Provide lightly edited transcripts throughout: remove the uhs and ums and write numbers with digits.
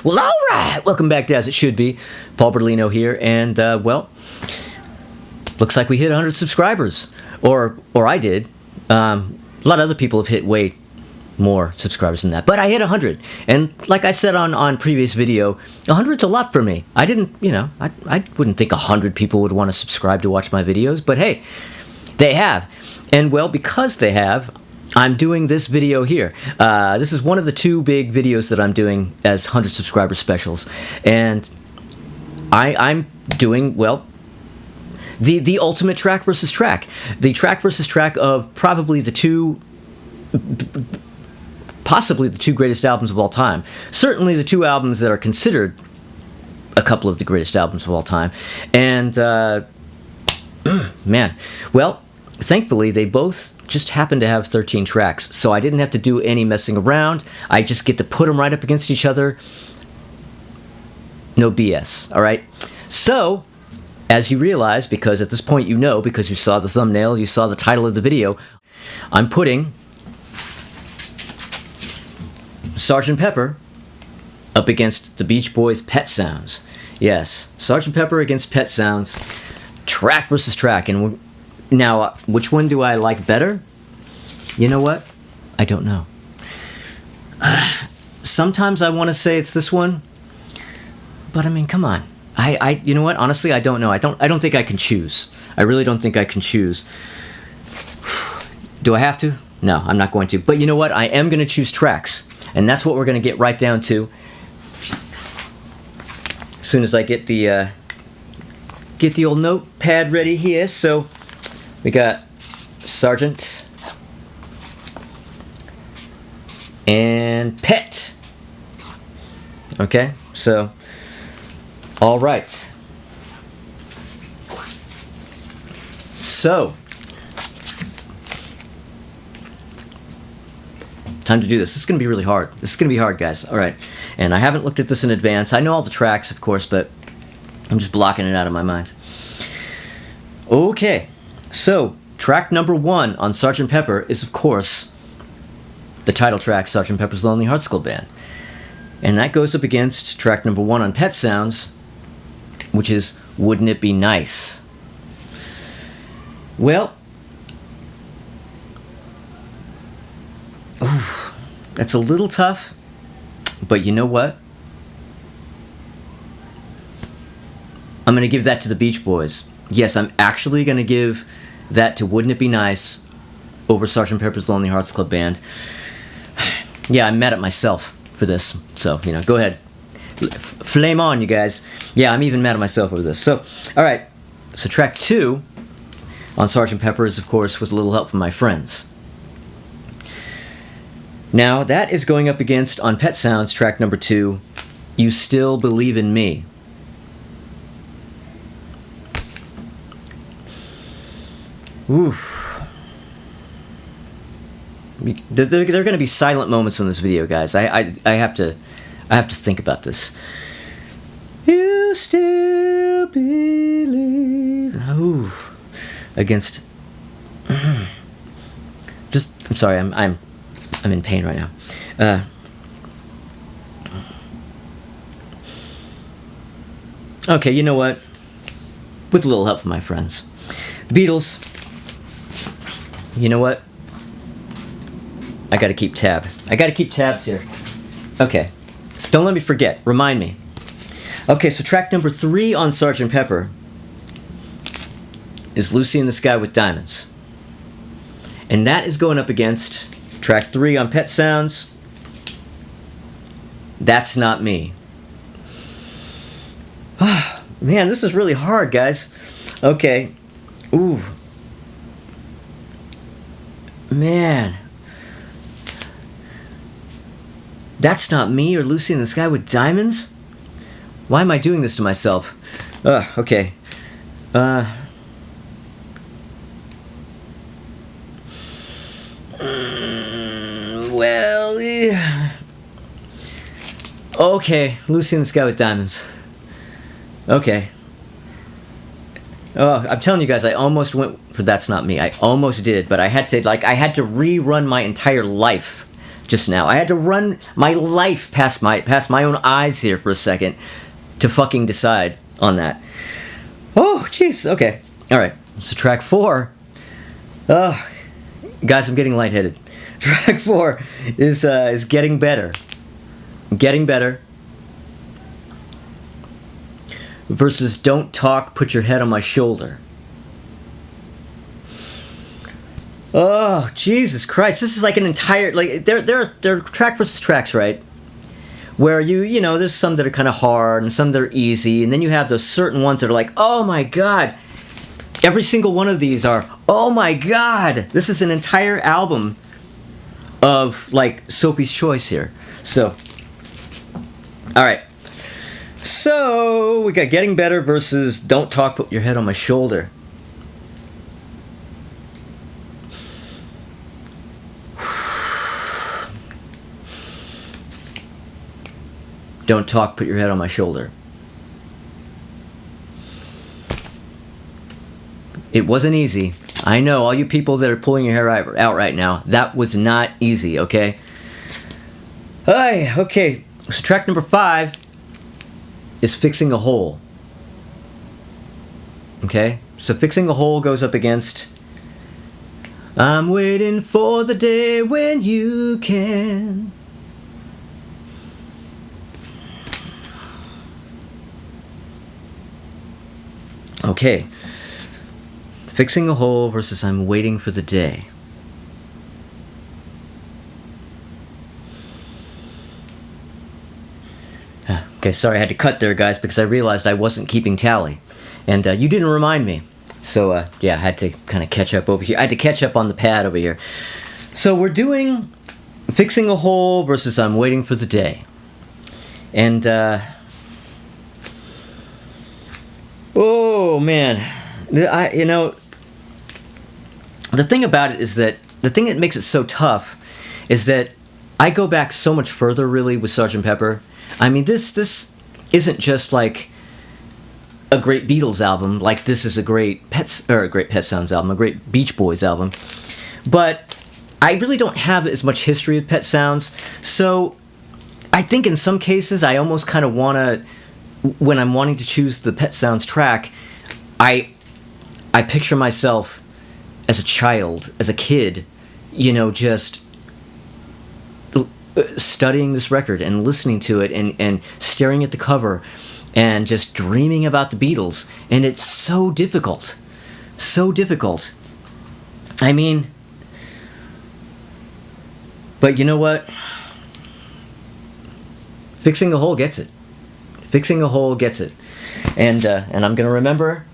Well, all right. Welcome back to As It Should Be. Paul Berlino here, and well, looks like we hit 100 subscribers, or I did. A lot of other people have hit way more subscribers than that, but I hit 100. And like I said on previous video, 100's a lot for me. I didn't, I wouldn't think 100 people would want to subscribe to watch my videos, but hey, they have. And well, because they have, I'm doing this video here. This is one of the two big videos that I'm doing as 100 subscriber specials. And I'm doing, well, the ultimate track versus track. The track versus track of probably possibly the two greatest albums of all time. Certainly the two albums that are considered a couple of the greatest albums of all time. And, man, well, thankfully they both just happen to have 13 tracks, so I didn't have to do any messing around. I just get to put them right up against each other. No BS, all right? So, as you realize, because at this point you know, because you saw the thumbnail, you saw the title of the video, I'm putting Sgt. Pepper up against the Beach Boys' Pet Sounds. Yes, Sgt. Pepper against Pet Sounds, track versus track. And now, which one do I like better? You know what? I don't know. Sometimes I want to say it's this one, but I mean, come on. You know what? Honestly, I don't know. I don't think I can choose. I really don't think I can choose. Do I have to? No, I'm not going to. But you know what? I am going to choose tracks, and that's what we're going to get right down to as soon as I get the old notepad ready here. So we got Sergeant and Pet. Okay, so all right. So time to do this. This is going to be really hard. This is going to be hard, guys. All right, and I haven't looked at this in advance. I know all the tracks, of course, but I'm just blocking it out of my mind. Okay. So, track number 1 on Sgt. Pepper is, of course, the title track, Sgt. Pepper's Lonely Hearts Club Band. And that goes up against track number 1 on Pet Sounds, which is Wouldn't It Be Nice? Well, that's a little tough, but you know what? I'm going to give that to the Beach Boys. Yes, I'm actually going to give that to Wouldn't It Be Nice over Sgt. Pepper's Lonely Hearts Club Band. Yeah, I'm mad at myself for this, so, go ahead. Flame on, you guys. Yeah, I'm even mad at myself over this. So, all right, so track 2 on Sgt. Pepper is, of course, With a Little Help from My Friends. Now, that is going up against, on Pet Sounds, track number 2, You Still Believe in Me. Oof. There are going to be silent moments in this video, guys. I have to think about this. You still believe. Ooh. Against. Just. I'm sorry. I'm in pain right now. Okay, you know what? With a little help from my friends, the Beatles. You know what? I gotta keep tab. I gotta keep tabs here. Okay. Don't let me forget. Remind me. Okay, so track number 3 on Sgt. Pepper is Lucy in the Sky with Diamonds. And that is going up against track 3 on Pet Sounds, That's Not Me. Man, this is really hard, guys. Okay. Ooh. Man. That's Not Me or Lucy in the Sky with Diamonds? Why am I doing this to myself? Okay. Well, okay, Lucy in the Sky with Diamonds. Okay. Oh, I'm telling you guys, I almost went for That's Not Me. I almost did, but I had to rerun my entire life just now. I had to run my life past my own eyes here for a second to fucking decide on that. Oh, jeez. Okay. All right. So track 4. Guys, I'm getting lightheaded. Track 4 is Getting Better. Getting Better versus Don't Talk, Put Your Head on My Shoulder. Oh, Jesus Christ. This is like an entire, like, there are track versus tracks, right? Where you know, there's some that are kind of hard and some that are easy, and then you have those certain ones that are like, oh my God. Every single one of these are, oh my God. This is an entire album of, like, Sophie's Choice here. So, all right. So, we got Getting Better versus Don't Talk, Put Your Head on My Shoulder. Don't Talk, Put Your Head on My Shoulder. It wasn't easy. I know, all you people that are pulling your hair out right now, that was not easy, okay? Okay, so track number 5 is Fixing a Hole. Okay, so Fixing a Hole goes up against I'm waiting for the day when you can. Okay, Fixing a Hole versus I'm Waiting for the Day. Okay, sorry I had to cut there, guys, because I realized I wasn't keeping tally. And you didn't remind me. So, yeah, I had to kind of catch up over here. I had to catch up on the pad over here. So we're doing Fixing a Hole versus I'm Waiting for the Day. And, oh, man. You know, the thing about it is that the thing that makes it so tough is that I go back so much further, really, with Sgt. Pepper. I mean, this isn't just like a great Beatles album. Like, this is a great Pet Sounds album, a great Beach Boys album. But I really don't have as much history with Pet Sounds, so I think in some cases I almost kind of want to, when I'm wanting to choose the Pet Sounds track, I picture myself as a child, as a kid, you know, just studying this record and listening to it and staring at the cover and just dreaming about the Beatles. And it's so difficult. So difficult. I mean, but you know what? Fixing the Hole gets it. Fixing the Hole gets it. And I'm going to remember.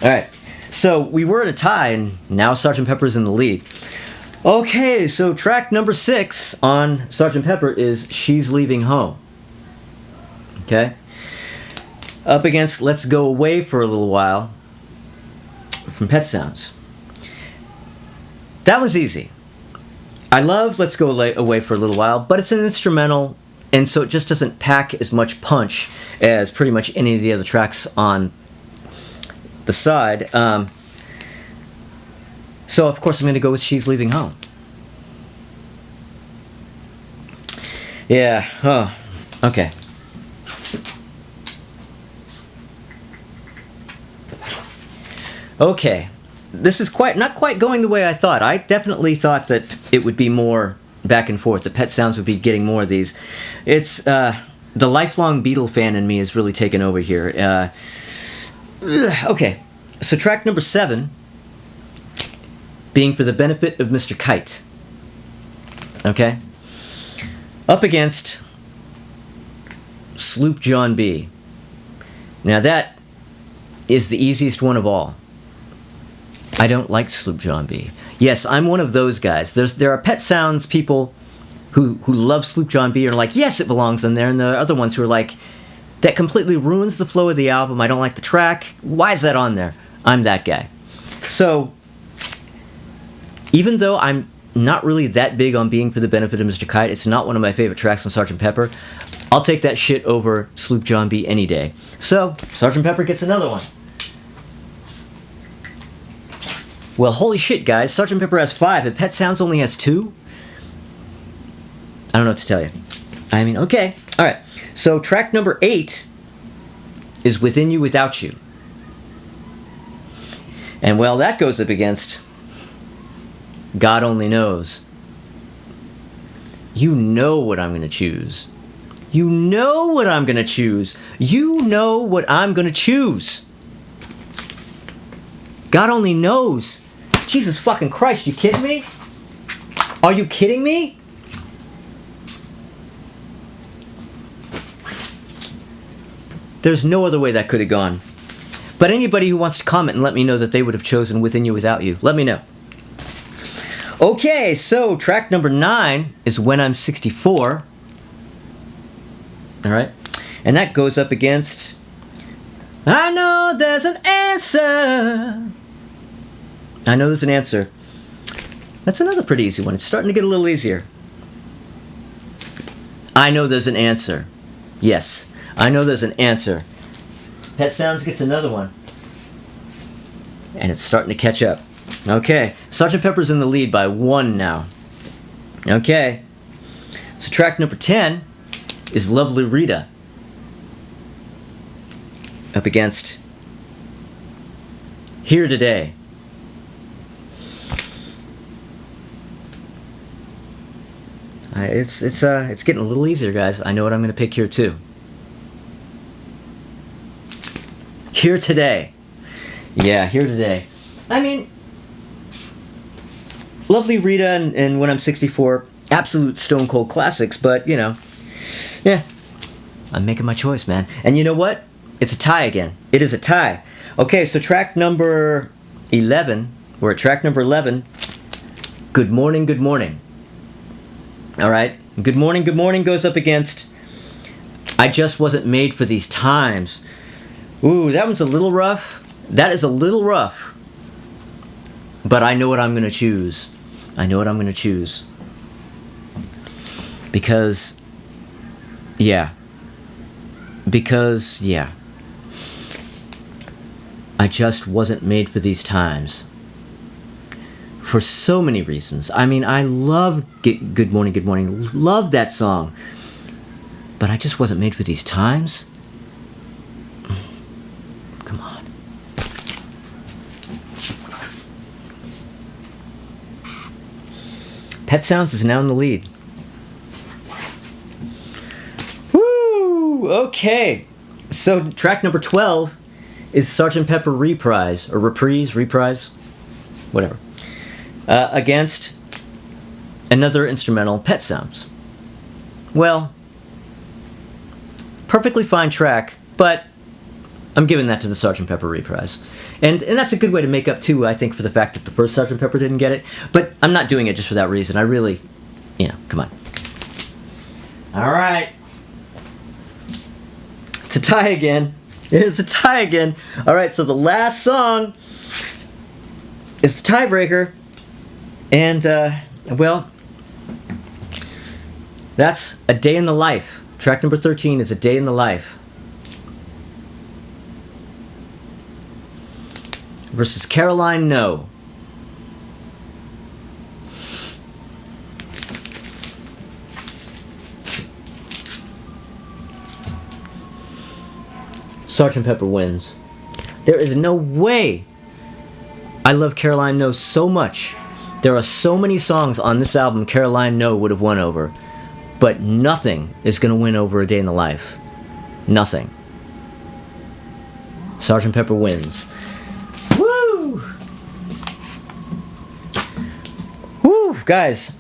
All right. So we were at a tie, and now Sgt. Pepper's in the lead. Okay, so track number 6 on Sgt. Pepper is She's Leaving Home. Okay? Up against Let's Go Away for a Little While from Pet Sounds. That was easy. I love Let's Go Away for a Little While, but it's an instrumental, and so it just doesn't pack as much punch as pretty much any of the other tracks on the side. So of course I'm going to go with She's Leaving Home. Yeah. Oh. Okay. Okay. This is not quite going the way I thought. I definitely thought that it would be more back and forth. The Pet Sounds would be getting more of these. It's the lifelong Beatle fan in me is really taken over here. Okay, so track number 7 being For the Benefit of Mr. KITE. Okay? Up against Sloop John B. Now that is the easiest one of all. I don't like Sloop John B. Yes, I'm one of those guys. There are Pet Sounds people who love Sloop John B and are like, yes, it belongs in there, and there are other ones who are like, that completely ruins the flow of the album. I don't like the track. Why is that on there? I'm that guy. So, even though I'm not really that big on Being For the Benefit of Mr. KITE, it's not one of my favorite tracks on Sgt. Pepper, I'll take that shit over Sloop John B any day. So, Sgt. Pepper gets another one. Well, holy shit, guys. Sgt. Pepper has 5, and Pet Sounds only has 2? I don't know what to tell you. I mean, okay. All right. So track number 8 is Within You, Without You. And, well, that goes up against God Only Knows. You know what I'm going to choose. You know what I'm going to choose. You know what I'm going to choose. God Only Knows. Jesus fucking Christ, you kidding me? Are you kidding me? There's no other way that could have gone. But anybody who wants to comment and let me know that they would have chosen Within You, Without You, let me know. Okay, so track number 9 is When I'm 64. Alright? And that goes up against I Know There's an Answer. I Know There's an Answer. That's another pretty easy one. It's starting to get a little easier. I Know There's an Answer. Yes, I Know There's an Answer. Pet Sounds gets another one. And it's starting to catch up. Okay, Sgt. Pepper's in the lead by 1 now. Okay. So track number 10 is Lovely Rita. Up against Here Today. It's getting a little easier, guys. I know what I'm going to pick here too. Here Today. Yeah, Here Today. I mean, Lovely Rita and When I'm 64, absolute stone cold classics, but, you know, yeah, I'm making my choice, man. And you know what? It's a tie again. It is a tie. Okay, so track number 11, we're at track number 11, Good Morning, Good Morning. All right, Good Morning goes up against I Just Wasn't Made for These Times. Ooh, that one's a little rough. That is a little rough. But I know what I'm going to choose. I know what I'm going to choose. Because, yeah. I just wasn't made for these times. For so many reasons. I mean, I love Good Morning, Good Morning. Love that song. But I just wasn't made for these times? Come on. Pet Sounds is now in the lead. Woo! Okay. So track number 12 is Sgt. Pepper Reprise, or Reprise, whatever. Against another instrumental, Pet Sounds. Well, perfectly fine track, but I'm giving that to the Sgt. Pepper Reprise. And that's a good way to make up, too, I think, for the fact that the first Sgt. Pepper didn't get it. But I'm not doing it just for that reason. I really, come on. All right. It's a tie again. It's a tie again. All right, so the last song is the tiebreaker. And, well, that's A Day in the Life. Track number 13 is A Day in the Life. Versus Caroline No. Sgt. Pepper wins. There is no way. I love Caroline No so much. There are so many songs on this album Caroline No would have won over. But nothing is going to win over A Day in the Life. Nothing. Sgt. Pepper wins. Woo! Woo, guys.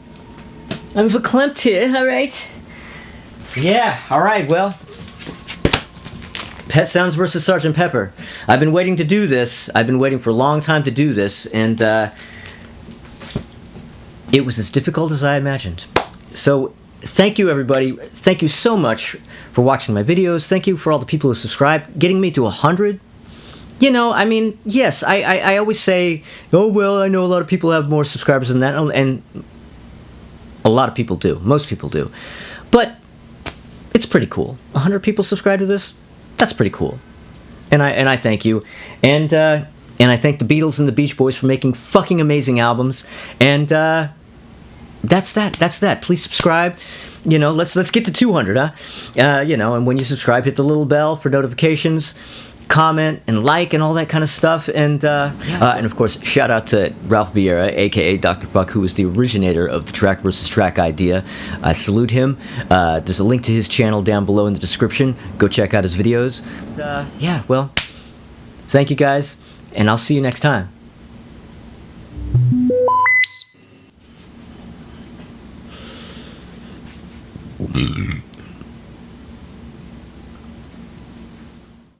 I'm verklempt here, alright? Yeah, alright, well. Pet Sounds versus Sgt. Pepper. I've been waiting to do this. I've been waiting for a long time to do this, and it was as difficult as I imagined. So, thank you, everybody. Thank you so much for watching my videos. Thank you for all the people who subscribed. Getting me to 100. You know, I mean, yes, I always say, oh, well, I know a lot of people have more subscribers than that, and a lot of people do. Most people do. But it's pretty cool. 100 people subscribe to this? That's pretty cool. And I thank you. And And I thank the Beatles and the Beach Boys for making fucking amazing albums. And that's that. Please subscribe. Let's get to 200, huh? And when you subscribe, hit the little bell for notifications. Comment and like and all that kind of stuff, and of course, shout out to Ralph Vieira, aka Dr. Buck, who was the originator of the track versus track idea. I salute him. There's a link to his channel down below in the description. Go check out his videos. Thank you guys, and I'll see you next time.